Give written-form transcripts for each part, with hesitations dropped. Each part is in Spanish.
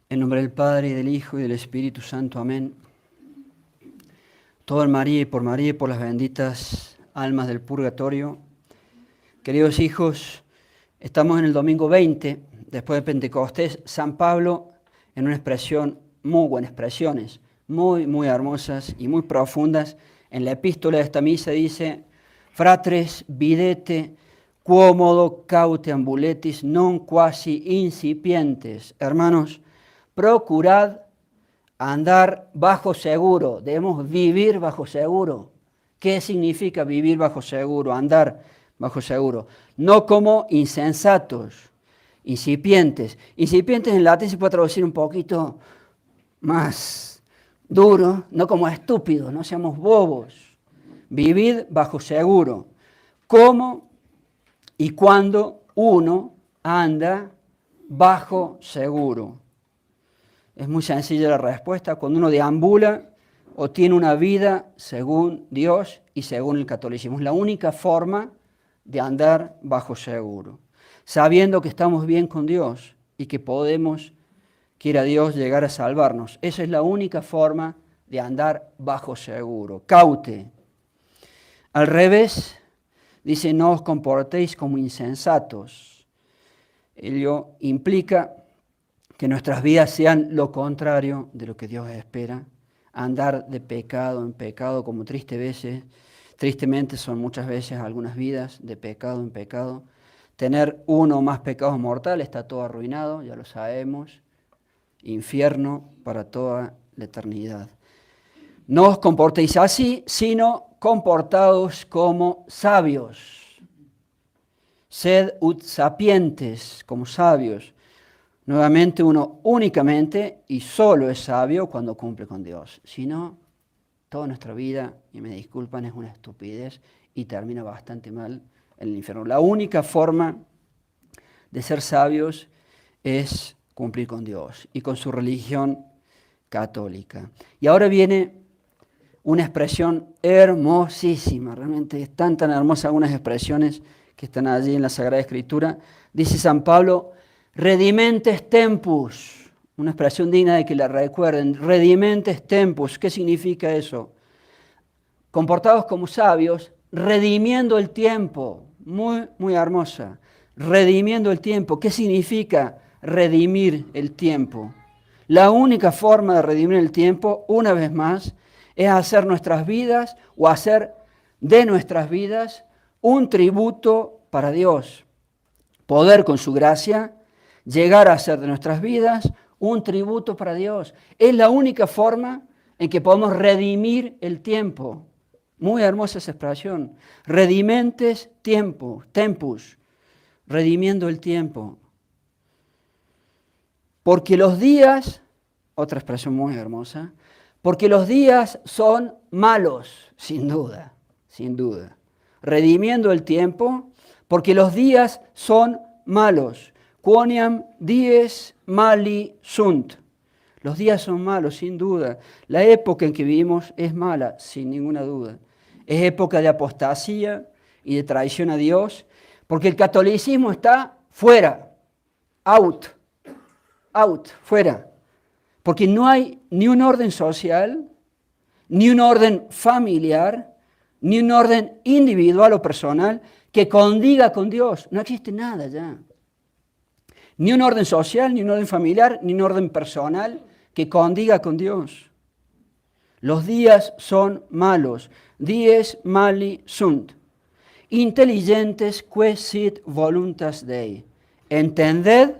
En nombre del Padre, y del Hijo, y del Espíritu Santo. Amén. Todo en María y por las benditas almas del purgatorio. Queridos hijos, estamos en el domingo 20, después de Pentecostés. San Pablo, en una expresión, muy buenas expresiones, muy hermosas y muy profundas, en la epístola de esta misa dice: Fratres videte quomodo caute ambuletis non quasi incipientes. Hermanos, procurad andar bajo seguro, debemos vivir bajo seguro. ¿Qué significa vivir bajo seguro? Andar bajo seguro. No como insensatos, incipientes. Incipientes en latín se puede traducir un poquito más duro, no como estúpidos, no seamos bobos. Vivid bajo seguro. ¿Cómo y cuándo uno anda bajo seguro? Es muy sencilla la respuesta: cuando uno deambula o tiene una vida según Dios y según el catolicismo. Es la única forma de andar bajo seguro, sabiendo que estamos bien con Dios y que podemos, quiera Dios, llegar a salvarnos. Esa es la única forma de andar bajo seguro. Caute. Al revés, dice: no os comportéis como insensatos. Ello implica que nuestras vidas sean lo contrario de lo que Dios espera. Andar de pecado en pecado, como tristemente son muchas veces algunas vidas de pecado en pecado. Tener uno o más pecados mortales, está todo arruinado, ya lo sabemos. Infierno para toda la eternidad. No os comportéis así, sino comportaos como sabios. Sed ut sapientes, como sabios. Nuevamente, uno únicamente y solo es sabio cuando cumple con Dios. Si no, toda nuestra vida, y me disculpan, es una estupidez y termina bastante mal en el infierno. La única forma de ser sabios es cumplir con Dios y con su religión católica. Y ahora viene una expresión hermosísima, realmente están tan hermosas algunas expresiones que están allí en la Sagrada Escritura. Dice San Pablo: redimentes tempus, una expresión digna de que la recuerden. Redimentes tempus, ¿qué significa eso? Comportados como sabios, redimiendo el tiempo. Muy hermosa. Redimiendo el tiempo. ¿Qué significa redimir el tiempo? La única forma de redimir el tiempo, una vez más, es hacer nuestras vidas o hacer de nuestras vidas un tributo para Dios. Poder, con su gracia, llegar a hacer de nuestras vidas un tributo para Dios. Es la única forma en que podemos redimir el tiempo. Muy hermosa esa expresión. Redimentes tempus, redimiendo el tiempo. Porque los días, otra expresión muy hermosa, porque los días son malos, sin duda. Redimiendo el tiempo, porque los días son malos. Quoniam dies mali sunt. Los días son malos, sin duda. La época en que vivimos es mala, sin ninguna duda. Es época de apostasía y de traición a Dios, porque el catolicismo está fuera, out, fuera. Porque no hay ni un orden social, ni un orden familiar, ni un orden individual o personal que condiga con Dios. No existe nada ya. Ni un orden social, ni un orden familiar, ni un orden personal que condiga con Dios. Los días son malos. Dies mali sunt. Intelligentes que sit voluntas Dei. Entended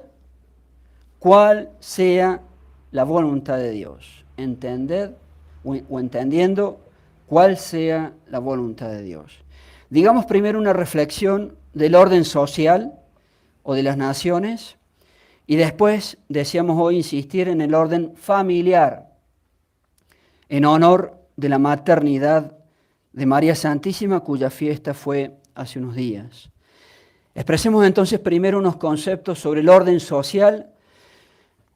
cuál sea la voluntad de Dios. Entended o entendiendo cuál sea la voluntad de Dios. Digamos primero una reflexión del orden social o de las naciones, y después decíamos hoy insistir en el orden familiar, en honor de la maternidad de María Santísima, cuya fiesta fue hace unos días. Expresemos entonces primero unos conceptos sobre el orden social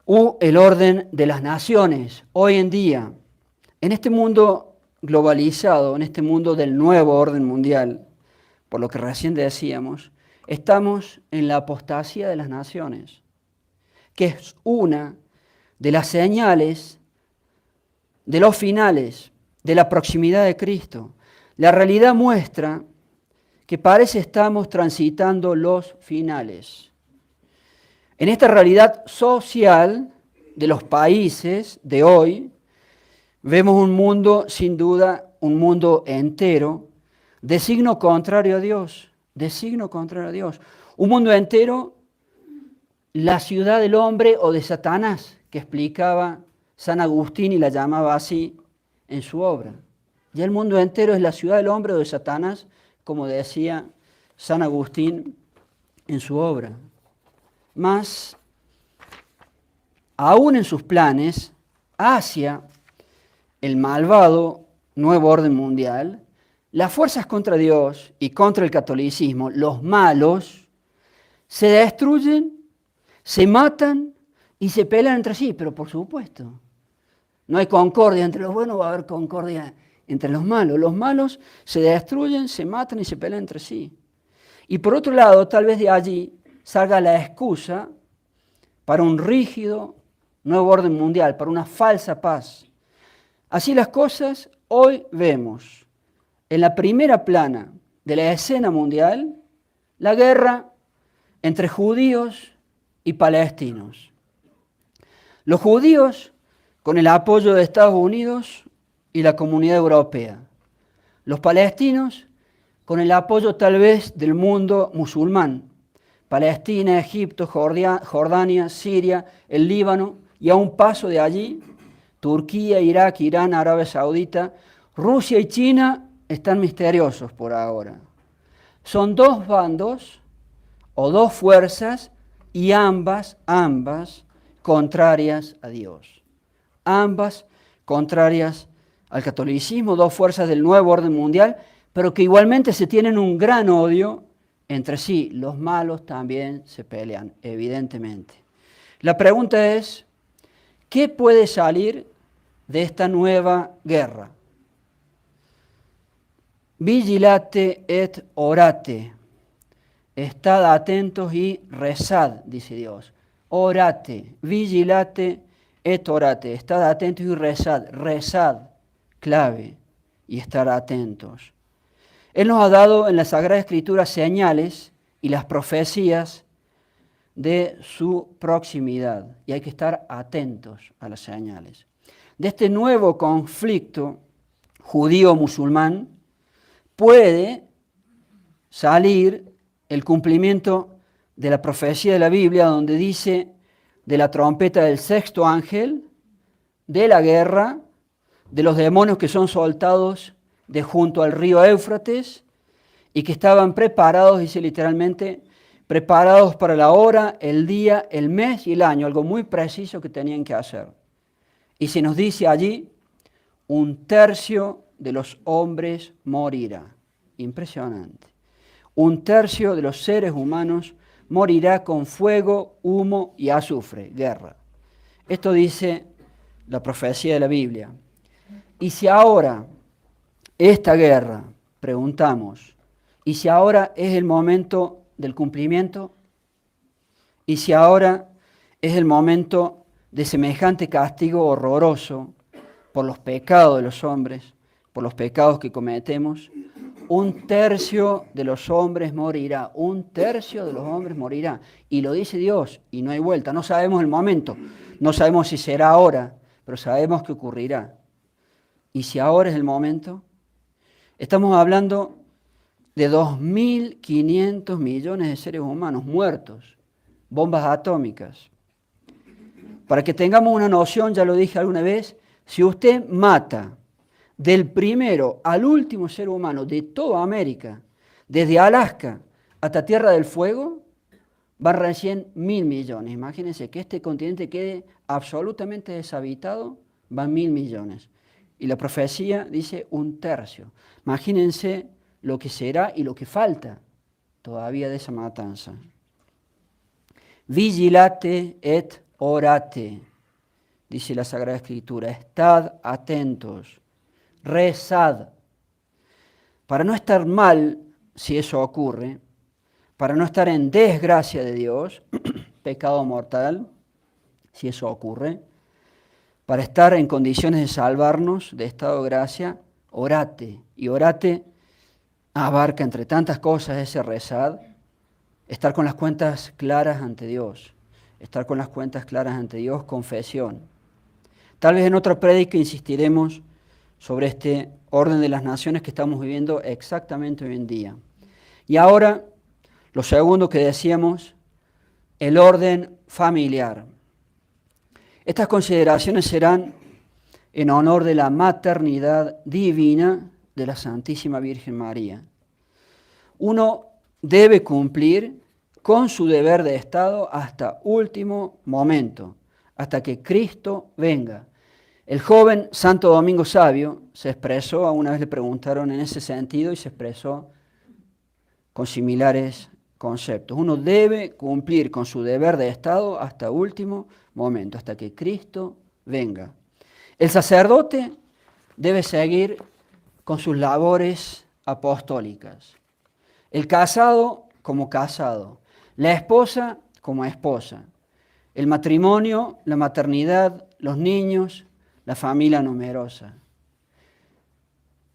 o el orden de las naciones. Hoy en día, en este mundo globalizado, en este mundo del nuevo orden mundial, por lo que recién decíamos, estamos en la apostasía de las naciones, que es una de las señales, de los finales, de la proximidad de Cristo. La realidad muestra que parece estamos transitando los finales. En esta realidad social de los países de hoy, vemos un mundo, sin duda, un mundo entero, de signo contrario a Dios, de signo contrario a Dios. Un mundo entero, la ciudad del hombre o de Satanás, que explicaba San Agustín y la llamaba así en su obra. Ya el mundo entero es la ciudad del hombre o de Satanás, como decía San Agustín en su obra. Mas, aún en sus planes, hacia el malvado nuevo orden mundial, las fuerzas contra Dios y contra el catolicismo, los malos, se destruyen, se matan y se pelean entre sí, pero por supuesto, no hay concordia entre los buenos, va a haber concordia entre los malos. Los malos se destruyen, se matan y se pelean entre sí. Y por otro lado, tal vez de allí salga la excusa para un rígido nuevo orden mundial, para una falsa paz. Así las cosas, hoy vemos en la primera plana de la escena mundial la guerra entre judíos y palestinos. Los judíos con el apoyo de Estados Unidos y la Comunidad Europea. Los palestinos con el apoyo tal vez del mundo musulmán. Palestina, Egipto, Jordania, Siria, el Líbano y a un paso de allí, Turquía, Irak, Irán, Arabia Saudita, Rusia y China están misteriosos por ahora. Son dos bandos o dos fuerzas y ambas contrarias a Dios. Ambas contrarias al catolicismo, dos fuerzas del nuevo orden mundial, pero que igualmente se tienen un gran odio entre sí. Los malos también se pelean, evidentemente. La pregunta es, ¿qué puede salir de esta nueva guerra? Vigilate et orate. Estad atentos y rezad, dice Dios. Orate, vigilate et orate. Estad atentos y rezad. Rezad, clave, y estar atentos. Él nos ha dado en la Sagrada Escritura señales y las profecías de su proximidad. Y hay que estar atentos a las señales. De este nuevo conflicto judío-musulmán puede salir el cumplimiento de la profecía de la Biblia, donde dice de la trompeta del sexto ángel, de la guerra, de los demonios que son soltados de junto al río Éufrates y que estaban preparados, dice literalmente, preparados para la hora, el día, el mes y el año, algo muy preciso que tenían que hacer. Y se nos dice allí, 1/3 de los hombres morirá. Impresionante. 1/3 de los seres humanos morirá con fuego, humo y azufre, guerra. Esto dice la profecía de la Biblia. Y si ahora esta guerra, preguntamos, ¿y si ahora es el momento del cumplimiento? ¿Y si ahora es el momento de semejante castigo horroroso por los pecados de los hombres, por los pecados que cometemos? 1/3 de los hombres morirá, 1/3 de los hombres morirá. Y lo dice Dios, y no hay vuelta. No sabemos el momento, no sabemos si será ahora, pero sabemos que ocurrirá. ¿Y si ahora es el momento? Estamos hablando de 2.500 millones de seres humanos muertos, bombas atómicas. Para que tengamos una noción, ya lo dije alguna vez, si usted mata del primero al último ser humano de toda América, desde Alaska hasta Tierra del Fuego, van recién 1.000 millones. Imagínense que este continente quede absolutamente deshabitado, van 1.000 millones. Y la profecía dice 1/3. Imagínense lo que será y lo que falta todavía de esa matanza. Vigilate et orate, dice la Sagrada Escritura. Estad atentos, rezad. Para no estar mal, si eso ocurre, para no estar en desgracia de Dios, pecado mortal, si eso ocurre, Para estar en condiciones de salvarnos de estado de gracia, orate. Y orate abarca entre tantas cosas ese rezad, estar con las cuentas claras ante Dios. Estar con las cuentas claras ante Dios, confesión. Tal vez en otra prédica insistiremos sobre este orden de las naciones que estamos viviendo exactamente hoy en día. Y ahora, lo segundo que decíamos, el orden familiar. Estas consideraciones serán en honor de la maternidad divina de la Santísima Virgen María. Uno debe cumplir con su deber de Estado hasta último momento, hasta que Cristo venga. El joven Santo Domingo Sabio se expresó, una vez le preguntaron en ese sentido y se expresó con similares conceptos. Uno debe cumplir con su deber de Estado hasta último momento, hasta que Cristo venga. El sacerdote debe seguir con sus labores apostólicas. El casado como casado, la esposa como esposa, el matrimonio, la maternidad, los niños, la familia numerosa.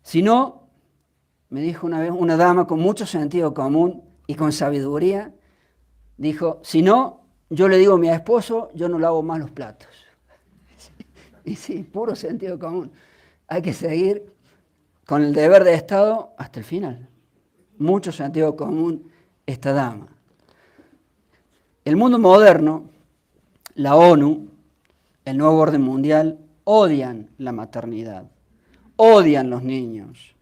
Si no, me dijo una vez una dama con mucho sentido común y con sabiduría, dijo, si no, yo le digo a mi esposo, yo no lavo más los platos. Y sí, puro sentido común. Hay que seguir con el deber de Estado hasta el final. Mucho sentido común esta dama. El mundo moderno, la ONU, el nuevo orden mundial, odian la maternidad, odian los niños,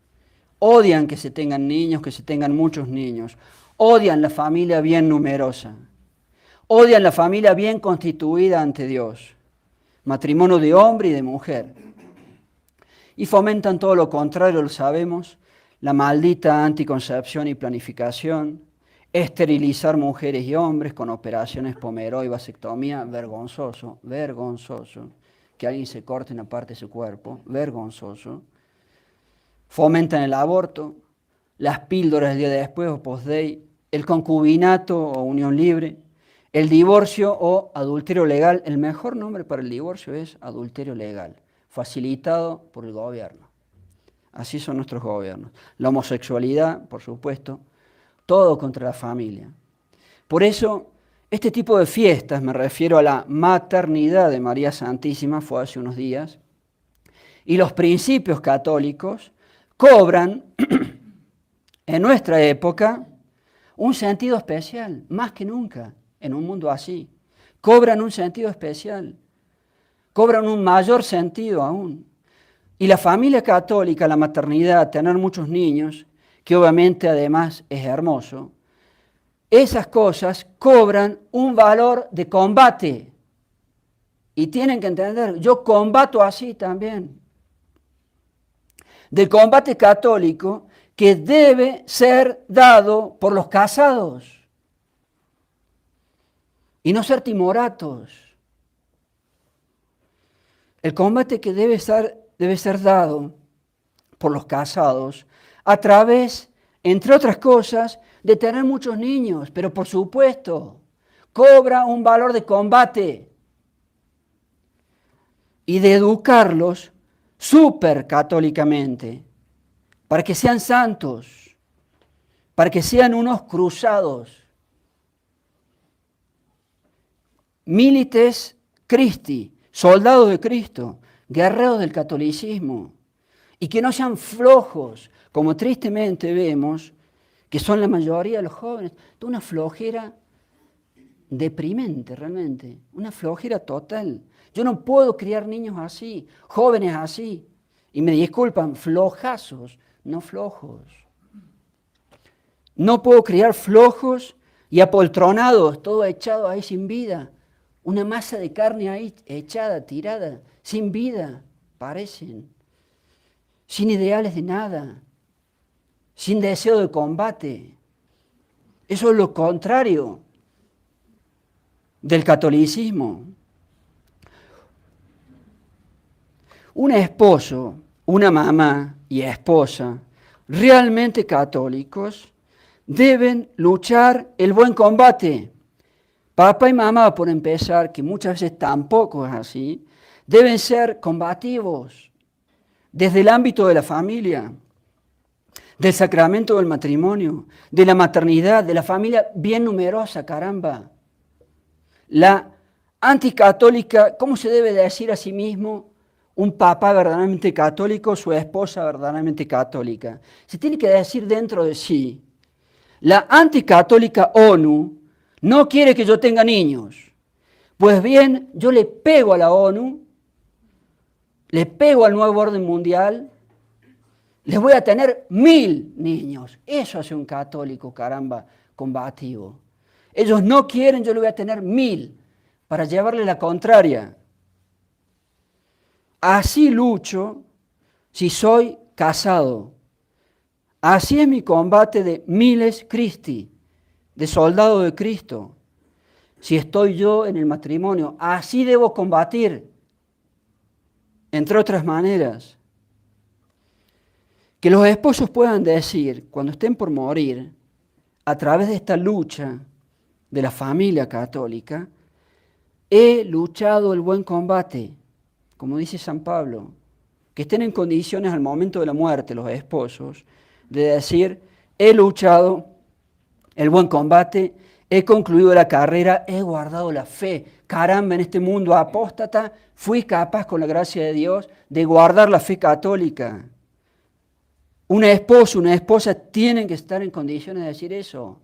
odian que se tengan niños, que se tengan muchos niños, odian la familia bien numerosa, odian la familia bien constituida ante Dios, matrimonio de hombre y de mujer. Y fomentan todo lo contrario, lo sabemos, la maldita anticoncepción y planificación, esterilizar mujeres y hombres con operaciones Pomeroy y vasectomía, vergonzoso, vergonzoso, que alguien se corte una parte de su cuerpo, vergonzoso. Fomentan el aborto, las píldoras el día de después o post-day, el concubinato o unión libre, el divorcio o adulterio legal. El mejor nombre para el divorcio es adulterio legal, facilitado por el gobierno. Así son nuestros gobiernos. La homosexualidad, por supuesto, todo contra la familia. Por eso, este tipo de fiestas, me refiero a la maternidad de María Santísima, fue hace unos días, y los principios católicos cobran en nuestra época un sentido especial, más que nunca, en un mundo así. Cobran un sentido especial, cobran un mayor sentido aún. Y la familia católica, la maternidad, tener muchos niños, que obviamente además es hermoso, esas cosas cobran un valor de combate. Y tienen que entender, yo combato así también. Del combate católico que debe ser dado por los casados y no ser timoratos. El combate que debe ser dado por los casados a través, entre otras cosas, de tener muchos niños, pero por supuesto, cobra un valor de combate y de educarlos súper católicamente, para que sean santos, para que sean unos cruzados. Milites Christi, soldados de Cristo, guerreros del catolicismo, y que no sean flojos, como tristemente vemos que son la mayoría de los jóvenes, de una flojera deprimente realmente, una flojera total. Yo no puedo criar niños así, jóvenes así, y me disculpan, flojazos, no flojos. No puedo criar flojos y apoltronados, todo echado ahí sin vida. Una masa de carne ahí echada, tirada, sin vida, parecen. Sin ideales de nada, sin deseo de combate. Eso es lo contrario del catolicismo. Un esposo, una mamá y esposa realmente católicos deben luchar el buen combate. Papá y mamá, por empezar, que muchas veces tampoco es así, deben ser combativos desde el ámbito de la familia, del sacramento del matrimonio, de la maternidad, de la familia bien numerosa, caramba. La anticatólica, ¿cómo se debe decir a sí mismo un papá verdaderamente católico, su esposa verdaderamente católica? Se tiene que decir dentro de sí. La anticatólica ONU no quiere que yo tenga niños. Pues bien, yo le pego a la ONU, le pego al nuevo orden mundial, les voy a tener 1000 niños. Eso hace un católico, caramba, combativo. Ellos no quieren, yo le voy a tener 1000 para llevarle la contraria. Así lucho si soy casado. Así es mi combate de miles Christi, de soldado de Cristo. Si estoy yo en el matrimonio, así debo combatir, entre otras maneras. Que los esposos puedan decir, cuando estén por morir, a través de esta lucha de la familia católica, he luchado el buen combate, como dice San Pablo, que estén en condiciones al momento de la muerte los esposos, de decir, he luchado el buen combate, he concluido la carrera, he guardado la fe. Caramba, en este mundo apóstata fui capaz con la gracia de Dios de guardar la fe católica. Un esposo, una esposa tienen que estar en condiciones de decir eso.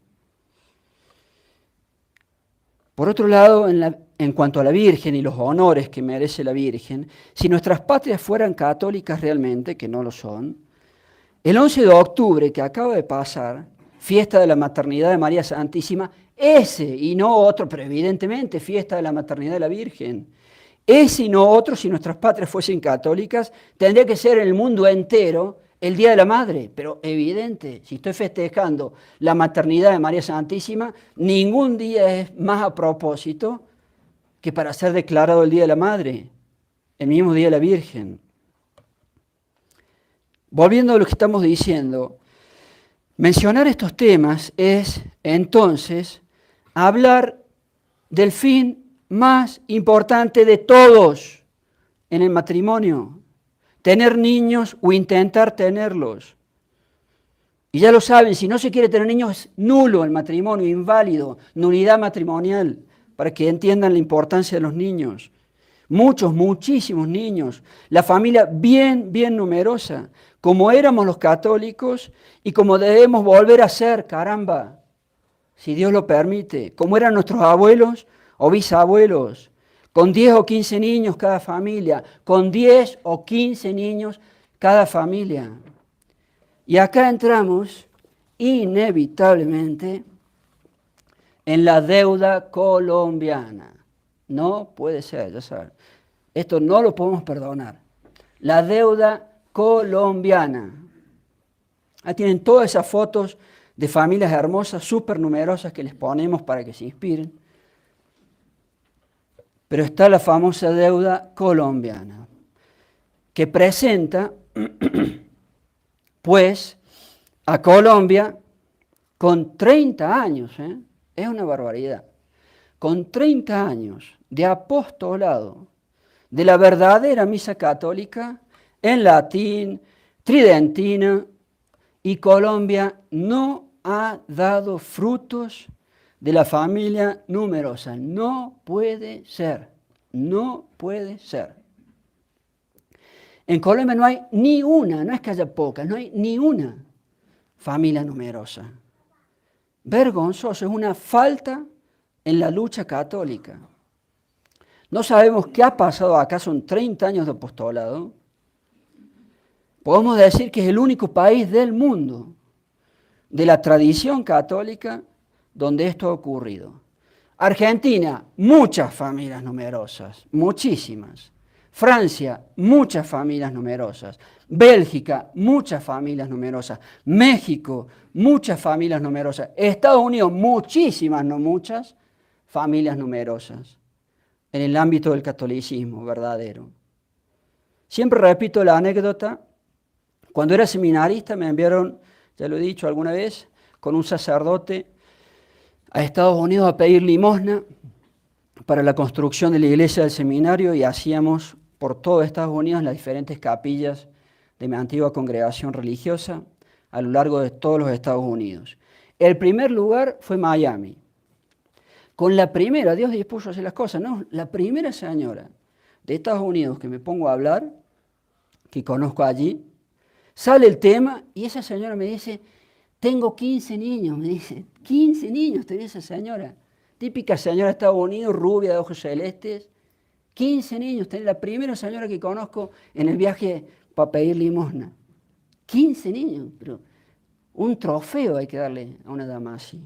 Por otro lado, en cuanto a la Virgen y los honores que merece la Virgen, si nuestras patrias fueran católicas realmente, que no lo son, el 11 de octubre que acaba de pasar, fiesta de la maternidad de María Santísima, ese y no otro, pero evidentemente fiesta de la maternidad de la Virgen, ese y no otro, si nuestras patrias fuesen católicas, tendría que ser en el mundo entero el Día de la Madre, pero evidente, si estoy festejando la maternidad de María Santísima, ningún día es más a propósito que para ser declarado el Día de la Madre, el mismo Día de la Virgen. Volviendo a lo que estamos diciendo, mencionar estos temas es entonces hablar del fin más importante de todos en el matrimonio. Tener niños o intentar tenerlos. Y ya lo saben, si no se quiere tener niños es nulo el matrimonio, inválido, nulidad matrimonial, para que entiendan la importancia de los niños. Muchos, muchísimos niños. La familia bien, bien numerosa, como éramos los católicos y como debemos volver a ser, caramba, si Dios lo permite, como eran nuestros abuelos o bisabuelos. Con 10 o 15 niños cada familia, con 10 o 15 niños cada familia. Y acá entramos inevitablemente en la deuda colombiana. No puede ser, ya saben. Esto no lo podemos perdonar. La deuda colombiana. Ahí tienen todas esas fotos de familias hermosas, súper numerosas que les ponemos para que se inspiren. Pero está la famosa deuda colombiana, que presenta, pues, a Colombia con 30 años, es una barbaridad, con 30 años de apostolado de la verdadera misa católica en latín, tridentina, y Colombia no ha dado frutos de la familia numerosa. No puede ser, no puede ser. En Colombia no hay ni una, no es que haya pocas, no hay ni una familia numerosa. Vergonzoso, es una falta en la lucha católica. No sabemos qué ha pasado acá, son 30 años de apostolado. Podemos decir que es el único país del mundo de la tradición católica donde esto ha ocurrido. Argentina, muchas familias numerosas, muchísimas. Francia, muchas familias numerosas. Bélgica, muchas familias numerosas. México, muchas familias numerosas. Estados Unidos, muchísimas, no muchas, familias numerosas. En el ámbito del catolicismo verdadero. Siempre repito la anécdota. Cuando era seminarista me enviaron, ya lo he dicho alguna vez, con un sacerdote a Estados Unidos a pedir limosna para la construcción de la iglesia del seminario y hacíamos por todo Estados Unidos en las diferentes capillas de mi antigua congregación religiosa a lo largo de todos los Estados Unidos. El primer lugar fue Miami. Con la primera, Dios dispuso a hacer las cosas, ¿no? La primera señora de Estados Unidos que me pongo a hablar, que conozco allí, sale el tema y esa señora me dice, tengo 15 niños, me dice, 15 niños tenía esa señora. Típica señora de Estados Unidos, rubia, de ojos celestes. 15 niños, tenía la primera señora que conozco en el viaje para pedir limosna. 15 niños, pero un trofeo hay que darle a una dama así.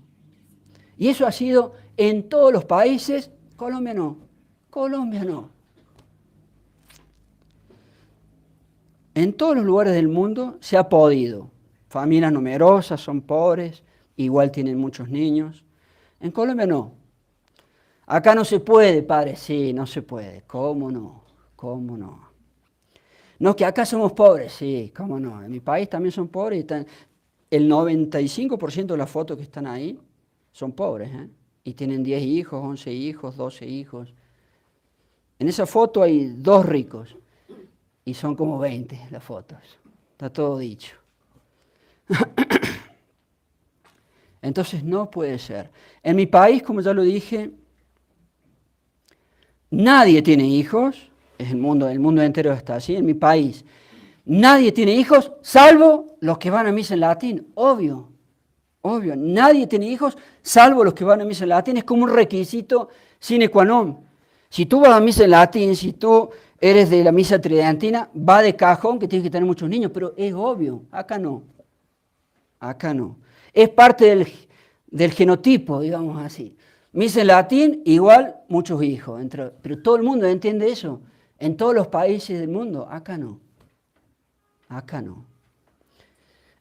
Y eso ha sido en todos los países. Colombia no, Colombia no. En todos los lugares del mundo se ha podido. Familias numerosas, son pobres, igual tienen muchos niños. En Colombia no. Acá no se puede, padre. Sí, no se puede. ¿Cómo no? ¿Cómo no? No, que acá somos pobres. Sí, ¿cómo no? En mi país también son pobres. Están, el 95% de las fotos que están ahí son pobres, ¿eh? Y tienen 10 hijos, 11 hijos, 12 hijos. En esa foto hay 2 ricos. Y son como 20 las fotos. Está todo dicho. Entonces no puede ser. En mi país, como ya lo dije, nadie tiene hijos. El mundo entero está así. En mi país, nadie tiene hijos, salvo los que van a misa en latín. Obvio, obvio. Nadie tiene hijos, salvo los que van a misa en latín. Es como un requisito sine qua non. Si tú vas a misa en latín, si tú eres de la misa tridentina, va de cajón que tienes que tener muchos niños, pero es obvio, acá no. Acá no. Es parte del genotipo, digamos así. Misa en latín, igual muchos hijos. Pero todo el mundo entiende eso. En todos los países del mundo, acá no. Acá no.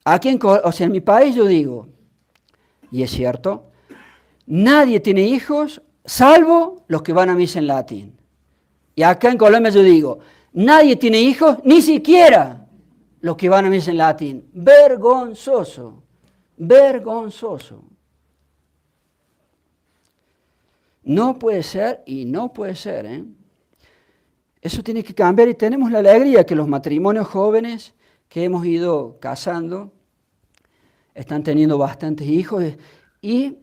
Aquí en mi país yo digo, y es cierto, nadie tiene hijos salvo los que van a misa en latín. Y acá en Colombia yo digo, nadie tiene hijos, ni siquiera los que van a misa en latín. Vergonzoso, vergonzoso. No puede ser y no puede ser, ¿eh? Eso tiene que cambiar y tenemos la alegría que los matrimonios jóvenes que hemos ido casando están teniendo bastantes hijos y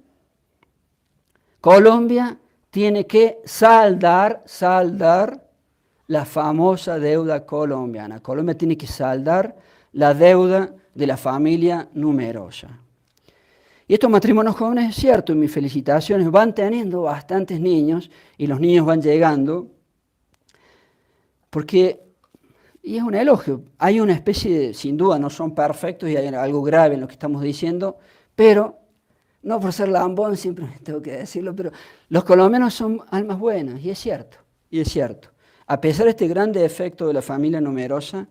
Colombia tiene que saldar la famosa deuda colombiana. Colombia tiene que saldar la deuda de la familia numerosa. Y estos matrimonios jóvenes, es cierto, en mis felicitaciones, van teniendo bastantes niños y los niños van llegando, porque, y es un elogio, hay una especie de, sin duda no son perfectos y hay algo grave en lo que estamos diciendo, pero, no por ser lambón, siempre tengo que decirlo, pero los colombianos son almas buenas, y es cierto, y es cierto. A pesar de este gran defecto de la familia numerosa,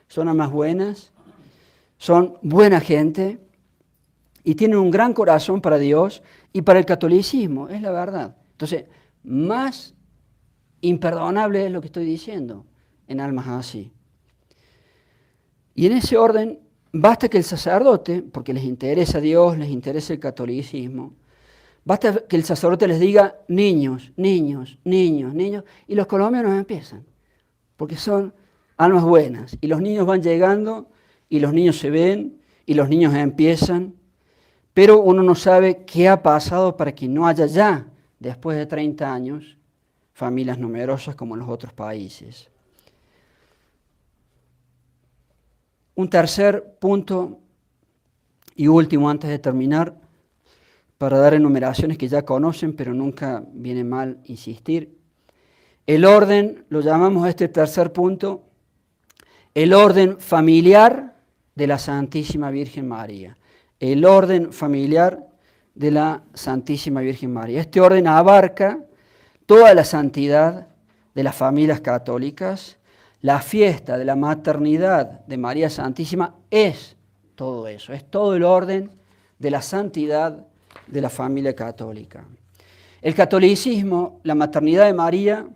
son almas buenas, son buena gente, y tienen un gran corazón para Dios y para el catolicismo, es la verdad. Entonces, más imperdonable es lo que estoy diciendo en almas así. Y en ese orden, basta que el sacerdote, porque les interesa a Dios, les interesa el catolicismo, basta que el sacerdote les diga niños, niños, niños, niños, y los colombianos empiezan, porque son almas buenas, y los niños van llegando, y los niños se ven, y los niños empiezan, pero uno no sabe qué ha pasado para que no haya ya, después de 30 años, familias numerosas como en los otros países. Un tercer punto y último antes de terminar, para dar enumeraciones que ya conocen, pero nunca viene mal insistir. El orden, lo llamamos a este tercer punto, el orden familiar de la Santísima Virgen María. El orden familiar de la Santísima Virgen María. Este orden abarca toda la santidad de las familias católicas. La fiesta de la maternidad de María Santísima es todo eso, es todo el orden de la santidad de la familia católica. El catolicismo, la maternidad de María,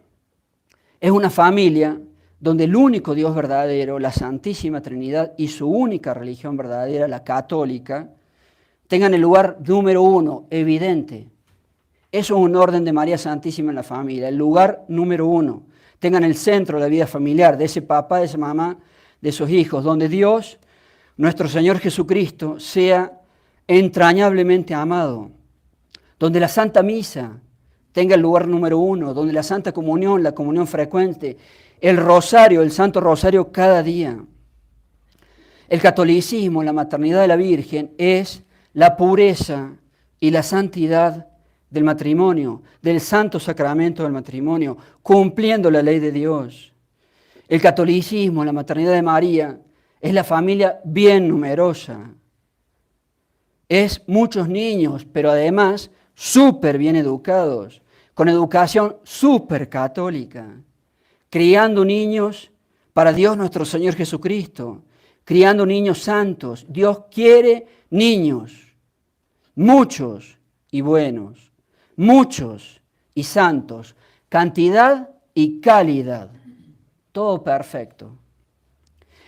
es una familia donde el único Dios verdadero, la Santísima Trinidad y su única religión verdadera, la católica, tengan el lugar número 1, evidente. Eso es un orden de María Santísima en la familia, el lugar número 1. tengan el centro de la vida familiar, de ese papá, de esa mamá, de esos hijos, donde Dios, nuestro Señor Jesucristo, sea entrañablemente amado, donde la Santa Misa tenga el lugar número 1, donde la Santa Comunión, la comunión frecuente, el rosario, el Santo Rosario cada día. El catolicismo, la maternidad de la Virgen, es la pureza y la santidad del matrimonio, del santo sacramento del matrimonio, cumpliendo la ley de Dios. El catolicismo, la maternidad de María, es la familia bien numerosa. Es muchos niños, pero además súper bien educados, con educación súper católica, criando niños para Dios nuestro Señor Jesucristo, criando niños santos. Dios quiere niños, muchos y buenos, muchos y santos, cantidad y calidad, todo perfecto.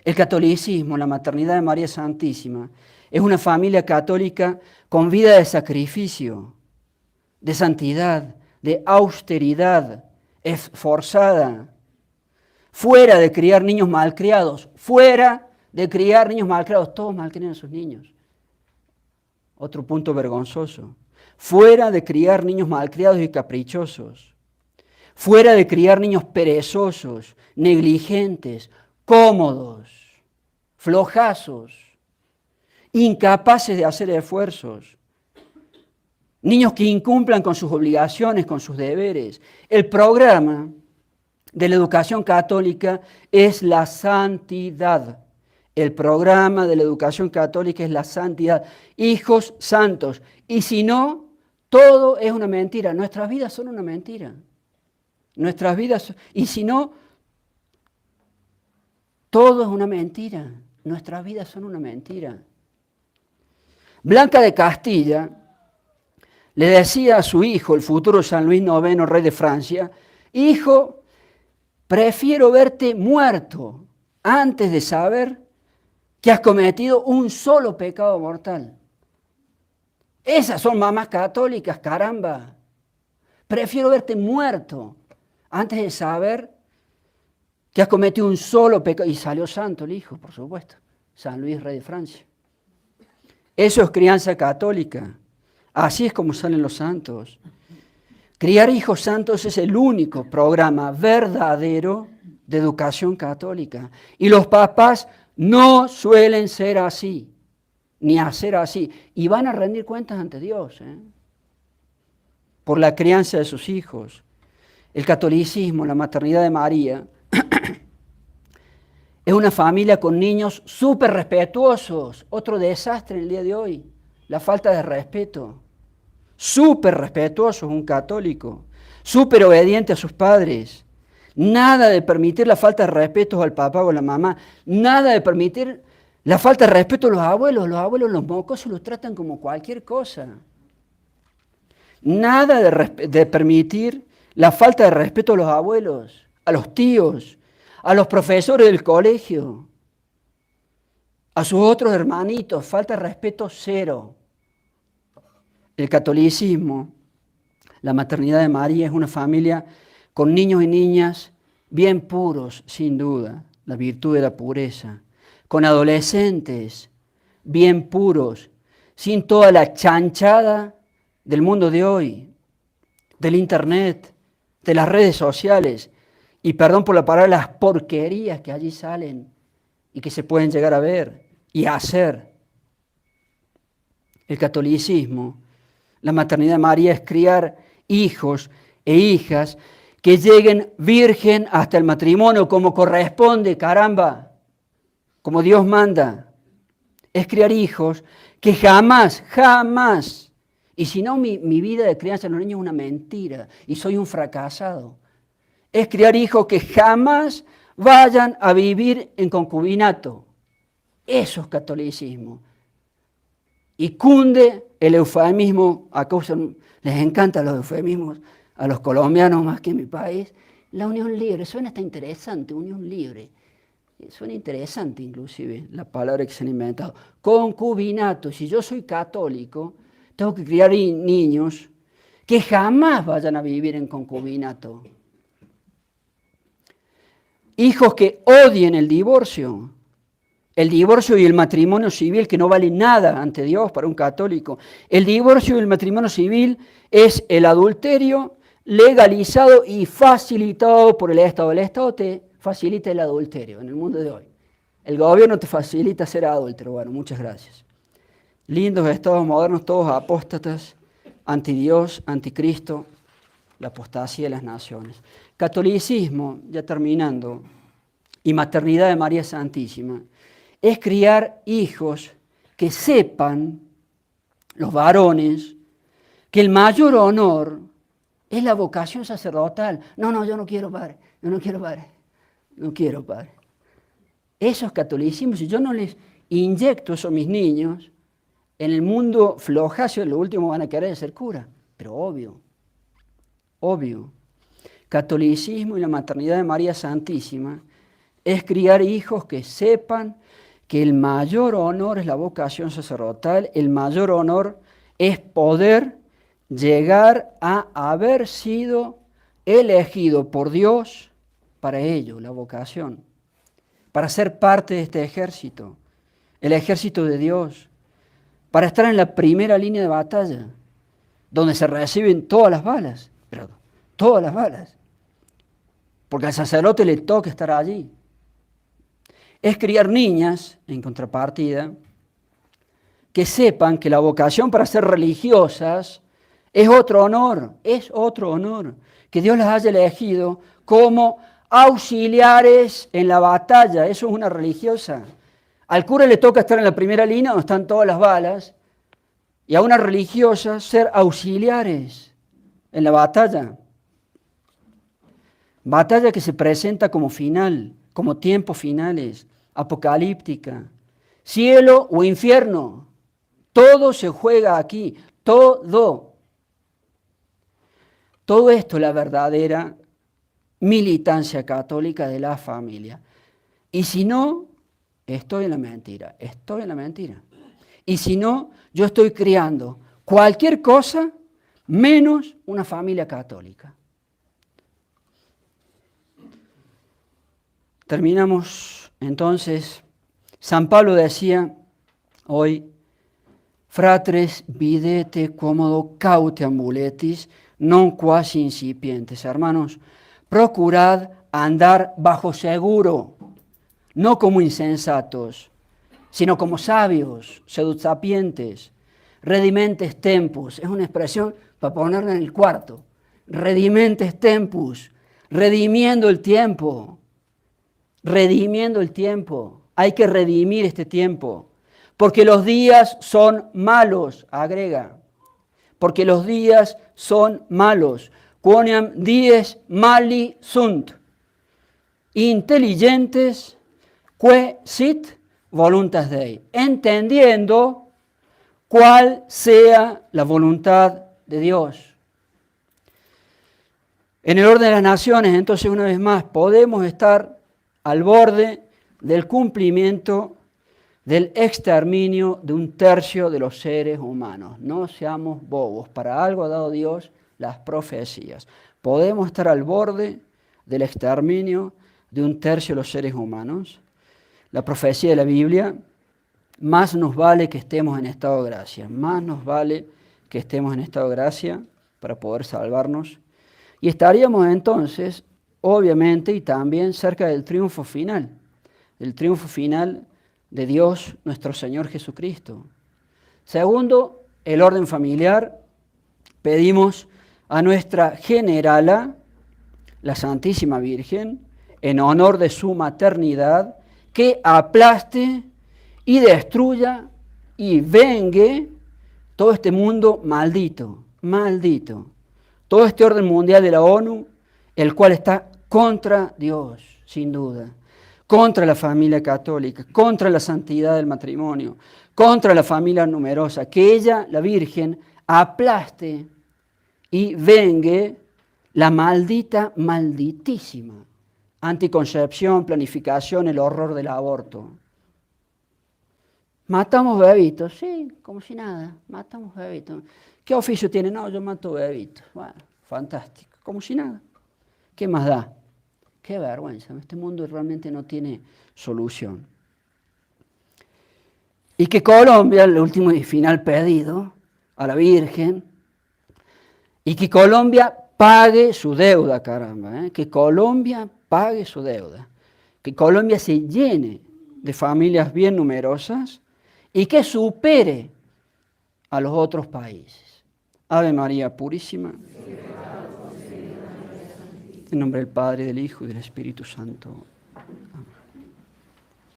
El catolicismo, la maternidad de María Santísima, es una familia católica con vida de sacrificio, de santidad, de austeridad, esforzada, fuera de criar niños malcriados, fuera de criar niños malcriados, todos malcrian a sus niños. Otro punto vergonzoso. Fuera de criar niños malcriados y caprichosos, fuera de criar niños perezosos, negligentes, cómodos, flojazos, incapaces de hacer esfuerzos, niños que incumplan con sus obligaciones, con sus deberes. El programa de la educación católica es la santidad. El programa de la educación católica es la santidad. Hijos santos. Y si no, todo es una mentira. Nuestras vidas son una mentira. Nuestras vidas, y si no, todo es una mentira. Nuestras vidas son una mentira. Blanca de Castilla le decía a su hijo, el futuro San Luis IX, rey de Francia: hijo, prefiero verte muerto antes de saber que has cometido un solo pecado mortal. Esas son mamás católicas, caramba. Prefiero verte muerto antes de saber que has cometido un solo pecado. Y salió santo el hijo, por supuesto. San Luis, rey de Francia. Eso es crianza católica. Así es como salen los santos. Criar hijos santos es el único programa verdadero de educación católica. Y los papás no suelen ser así, ni hacer así. Y van a rendir cuentas ante Dios, por la crianza de sus hijos. El catolicismo, la maternidad de María, es una familia con niños súper respetuosos. Otro desastre en el día de hoy, la falta de respeto. Súper respetuosos, un católico, súper obediente a sus padres. Nada de permitir la falta de respeto al papá o a la mamá. Nada de permitir la falta de respeto a los abuelos. Los abuelos, los mocosos, los tratan como cualquier cosa. Nada de permitir la falta de respeto a los abuelos, a los tíos, a los profesores del colegio, a sus otros hermanitos. Falta de respeto cero. El catolicismo, la maternidad de María, es una familia con niños y niñas bien puros, sin duda, la virtud de la pureza, con adolescentes bien puros, sin toda la chanchada del mundo de hoy, del internet, de las redes sociales, y perdón por la palabra, las porquerías que allí salen y que se pueden llegar a ver y a hacer. El catolicismo, la maternidad de María, es criar hijos e hijas que lleguen virgen hasta el matrimonio como corresponde, caramba, como Dios manda. Es criar hijos que jamás, y si no mi vida de crianza de los niños es una mentira y soy un fracasado. Es criar hijos que jamás vayan a vivir en concubinato. Eso es catolicismo. Y cunde el eufemismo, a causa, les encantan los eufemismos a los colombianos más que en mi país. La unión libre, suena hasta interesante, unión libre. Suena interesante inclusive la palabra que se han inventado. Concubinato, si yo soy católico, tengo que criar niños que jamás vayan a vivir en concubinato. hijos que odien el divorcio y el matrimonio civil, que no vale nada ante Dios para un católico. El divorcio y el matrimonio civil es el adulterio legalizado y facilitado por el Estado. El Estado te facilita el adulterio en el mundo de hoy. El gobierno te facilita ser adúltero. Bueno, muchas gracias. Lindos estados modernos, todos apóstatas, anti Dios, anticristo, la apostasía de las naciones. Catolicismo, ya terminando, y maternidad de María Santísima, es criar hijos que sepan, los varones, que el mayor honor es la vocación sacerdotal. No, yo no quiero padre, no quiero padre. Eso es catolicismo. Si yo no les inyecto eso a mis niños, en el mundo flojacio lo último van a querer ser cura. Pero obvio. Catolicismo y la maternidad de María Santísima es criar hijos que sepan que el mayor honor es la vocación sacerdotal, el mayor honor es poder llegar a haber sido elegido por Dios para ello, la vocación, para ser parte de este ejército, el ejército de Dios, para estar en la primera línea de batalla, donde se reciben todas las balas, porque al sacerdote le toca estar allí. Es criar niñas, en contrapartida, que sepan que la vocación para ser religiosas es otro honor, que Dios las haya elegido como auxiliares en la batalla. Eso es una religiosa. Al cura le toca estar en la primera línea donde están todas las balas, y a una religiosa ser auxiliares en la batalla. Batalla que se presenta como final, como tiempos finales, apocalíptica, cielo o infierno. Todo se juega aquí, todo. Todo esto es la verdadera militancia católica de la familia. Y si no, estoy en la mentira. Y si no, yo estoy criando cualquier cosa menos una familia católica. Terminamos entonces. San Pablo decía hoy: fratres videte quomodo caute ambuletis, non quasi incipientes. Hermanos, procurad andar bajo seguro, no como insensatos, sino como sabios, sapientes, redimentes tempus. Es una expresión para ponerla en el cuarto. Redimentes tempus, redimiendo el tiempo. Hay que redimir este tiempo, porque los días son malos, agrega, porque los días son malos. Quoniam dies mali sunt, inteligentes que sit voluntas Dei, entendiendo cuál sea la voluntad de Dios. En el orden de las naciones, entonces, una vez más, podemos estar al borde del cumplimiento del exterminio de 1/3 de los seres humanos. No seamos bobos, para algo ha dado Dios las profecías. Podemos estar al borde del exterminio de 1/3 de los seres humanos. La profecía de la Biblia: más nos vale que estemos en estado de gracia, para poder salvarnos. Y estaríamos entonces, obviamente, y también cerca del triunfo final de Dios nuestro Señor Jesucristo. Segundo, el orden familiar. Pedimos a nuestra generala, la Santísima Virgen, en honor de su maternidad, que aplaste y destruya y vengue todo este mundo maldito, todo este orden mundial de la ONU, el cual está contra Dios, sin duda, contra la familia católica, contra la santidad del matrimonio, contra la familia numerosa. Que ella, la Virgen, aplaste y vengue la malditísima anticoncepción, planificación, el horror del aborto. Matamos bebitos, sí, como si nada, matamos bebitos. ¿Qué oficio tiene? No, yo mato bebitos. Bueno, fantástico, como si nada. ¿Qué más da? Qué vergüenza, este mundo realmente no tiene solución. Y que Colombia, el último y final pedido a la Virgen, y que Colombia pague su deuda, caramba, que Colombia pague su deuda, que Colombia se llene de familias bien numerosas y que supere a los otros países. Ave María Purísima. En nombre del Padre, del Hijo y del Espíritu Santo.